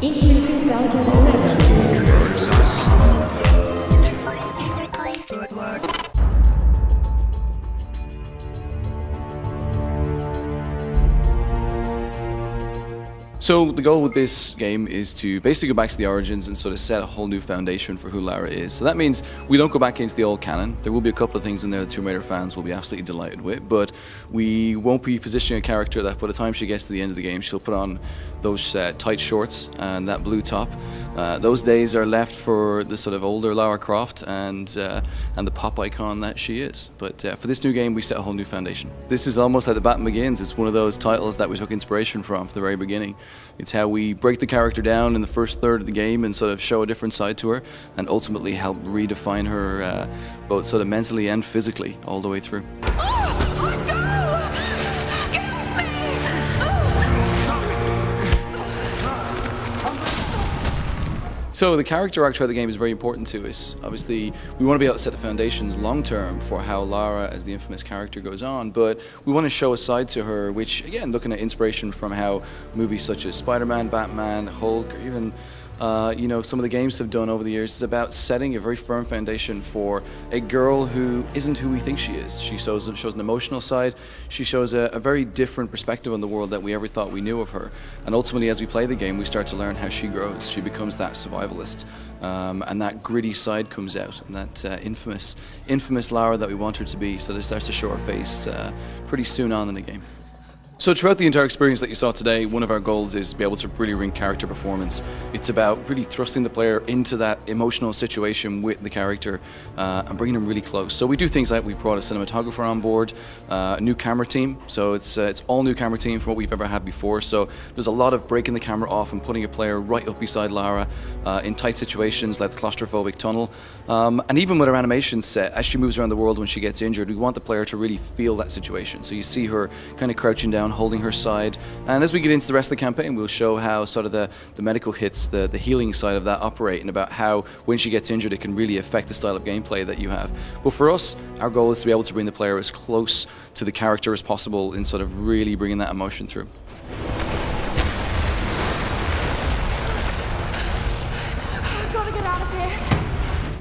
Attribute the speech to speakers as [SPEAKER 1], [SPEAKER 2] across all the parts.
[SPEAKER 1] in 2011.
[SPEAKER 2] So the goal with this game is to basically go back to the origins and sort of set a whole new foundation for who Lara is. So that means we don't go back into the old canon. There will be a couple of things in there that Tomb Raider fans will be absolutely delighted with, but we won't be positioning a character that by the time she gets to the end of the game, she'll put on those tight shorts and that blue top. Those days are left for the sort of older Lara Croft and the pop icon that she is. But for this new game, we set a whole new foundation. This is almost like The Batman Begins. It's one of those titles that we took inspiration from the very beginning. It's how we break the character down in the first third of the game and sort of show a different side to her and ultimately help redefine her both sort of mentally and physically all the way through. So the character arc throughout the game is very important to us. Obviously, we want to be able to set the foundations long term for how Lara as the infamous character goes on, but we want to show a side to her which, again, looking at inspiration from how movies such as Spider-Man, Batman, Hulk, or even some of the games have done over the years is about setting a very firm foundation for a girl who isn't who we think she is. She shows an emotional side. She shows a very different perspective on the world that we ever thought we knew of her. And ultimately, as we play the game, we start to learn how she grows. She becomes that survivalist, and that gritty side comes out, and that infamous Lara that we want her to be. So it starts to show her face pretty soon on in the game. So throughout the entire experience that you saw today, one of our goals is to be able to really bring character performance. It's about really thrusting the player into that emotional situation with the character and bringing them really close. So we do things like we brought a cinematographer on board, a new camera team. So it's all new camera team from what we've ever had before. So there's a lot of breaking the camera off and putting a player right up beside Lara in tight situations like the claustrophobic tunnel. And even with our animation set, as she moves around the world when she gets injured, we want the player to really feel that situation. So you see her kind of crouching down, holding her side, and as we get into the rest of the campaign, we'll show how sort of the medical hits, the healing side of that operate, and about how when she gets injured it can really affect the style of gameplay that you have. But for us, our goal is to be able to bring the player as close to the character as possible in sort of really bringing that emotion through.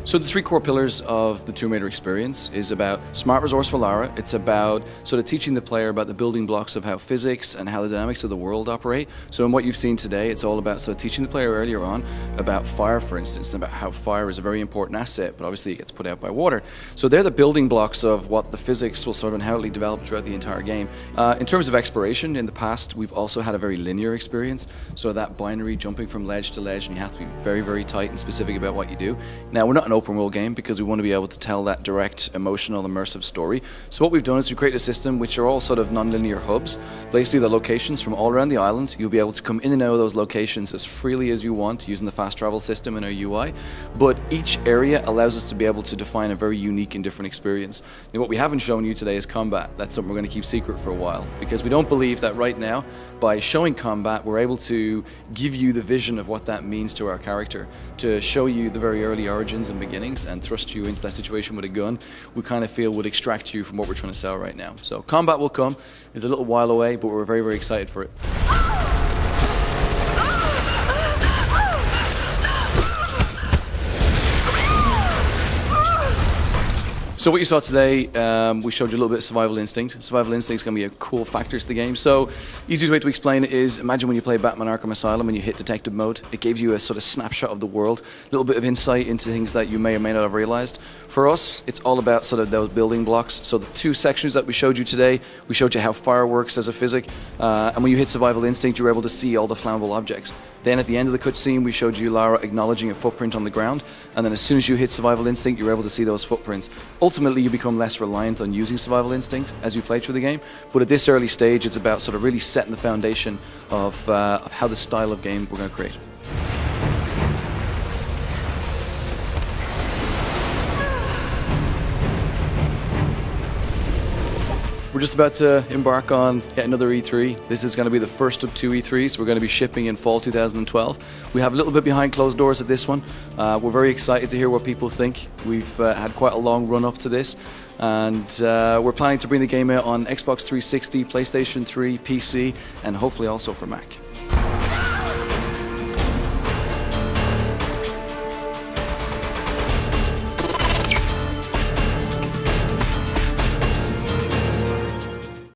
[SPEAKER 2] So the three core pillars of the Tomb Raider experience is about smart, resourceful Lara. It's about sort of teaching the player about the building blocks of how physics and how the dynamics of the world operate. So in what you've seen today, it's all about sort of teaching the player earlier on about fire, for instance, and about how fire is a very important asset, but obviously it gets put out by water. So they're the building blocks of what the physics will sort of inherently develop throughout the entire game. In terms of exploration, in the past, we've also had a very linear experience. So that binary jumping from ledge to ledge, and you have to be very, very tight and specific about what you do. Now, we're not an open world game because we want to be able to tell that direct, emotional, immersive story. So what we've done is we create a system which are all sort of non-linear hubs. Basically, the locations from all around the island, you'll be able to come in and out of those locations as freely as you want using the fast travel system in our UI. But each area allows us to be able to define a very unique and different experience. And what we haven't shown you today is combat. That's something we're going to keep secret for a while because we don't believe that right now, by showing combat, we're able to give you the vision of what that means to our character, to show you the very early origins and beginnings and thrust you into that situation with a gun. We kind of feel would extract you from what we're trying to sell right now. So combat will come. It's a little while away, but we're very, very excited for it. So what you saw today, we showed you a little bit of survival instinct. Survival instinct is going to be a cool factor to the game. So easiest way to explain it is, imagine when you play Batman Arkham Asylum and you hit detective mode. It gave you a sort of snapshot of the world, a little bit of insight into things that you may or may not have realized. For us, it's all about sort of those building blocks. So the two sections that we showed you today, we showed you how fire works as a physic, and when you hit survival instinct, you were able to see all the flammable objects. Then at the end of the cutscene, we showed you Lara acknowledging a footprint on the ground, and then as soon as you hit survival instinct, you're able to see those footprints. Ultimately, you become less reliant on using survival instinct as you play through the game, but at this early stage, it's about sort of really setting the foundation of how the style of game we're going to create. We're just about to embark on yet another E3. This is going to be the first of two E3s. We're going to be shipping in fall 2012. We have a little bit behind closed doors at this one. We're very excited to hear what people think. We've had quite a long run up to this, and we're planning to bring the game out on Xbox 360, PlayStation 3, PC, and hopefully also for Mac.